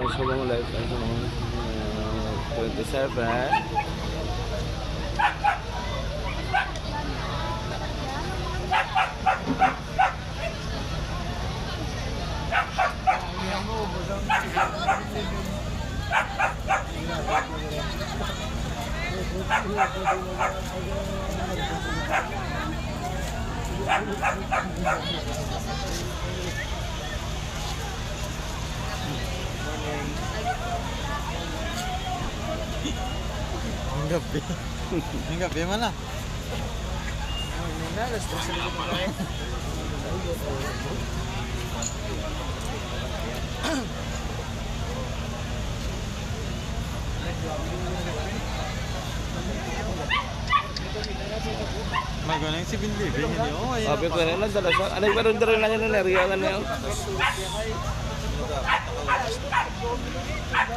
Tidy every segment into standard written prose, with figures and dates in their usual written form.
sa mga live sa mga 27. Ang gabi. Ang gabi man na. Alas 3 sa likod na tayo. Magaling si Binlibe. Hindi oh. Sabi ko rin lang dala sa. Anay pero rin lang yun area nga na yun.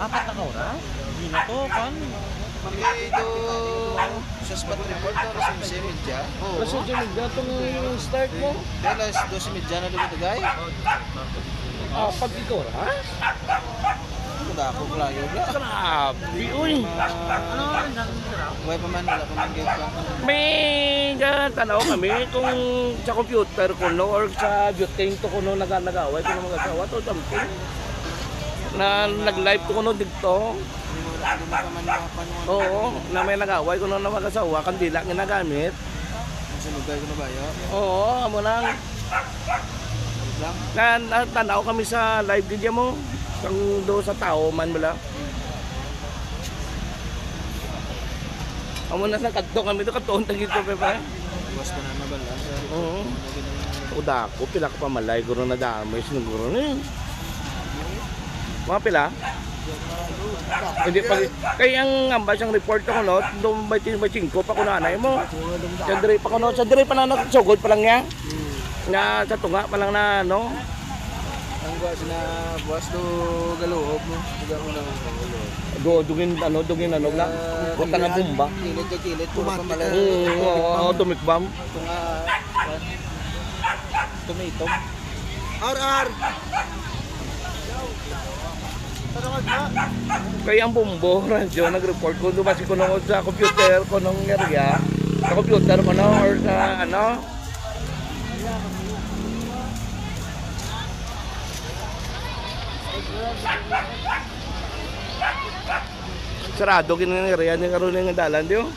Apat na oras? Hindi na to, kan? Ito sa spot report na alas 11:30. Oo. Kasi dyan nagdatong yung start mo. Alas 12:30 na dito guys. Pag ikaw ha? Kuda ako playo bla. Grabe, uy. Wala pa man gate pa. May tanaw kami kung sa computer ko no or sa butane to ko no nag-away ko no mga asawa to something. Na nag-live ko no dito. Hindi mo pa man makapanuan. Oo, na may nag-away ko no na mga asawa kandila ginagamit. Sa lugar ko na ba yo? Oo, amo nang Lang. tanaw kami sa live video mo. Kang do sa tao man bala. Amo na nakadto kami do katuon tagi ko pa. Buwas pa na mabala. Oo. Uda ko pila ka pa malay guro na damay siguro ni. Mga pila? Hindi pa kay ang ambas ang report ko no, do may 5 pa ko nanay mo. Sa dire pa ko no, sa dire pa na nagsugod pa lang niya. Nga sa tunga pa lang na no. Ang buwas na buwas do galuob mo. Diga mo na Dugin ano lang. Punta na bomba. Kilit ka kilit puro pa malay. Oo, tumikbam. Tunga tomato. Ar. Kaya ang bumbo, radyo, nag-report ko doon kasi kunong sa computer ko nung area. Sa computer ko no, or sa ano. Sarado, kinang area, hindi karoon ng dalan, di oh.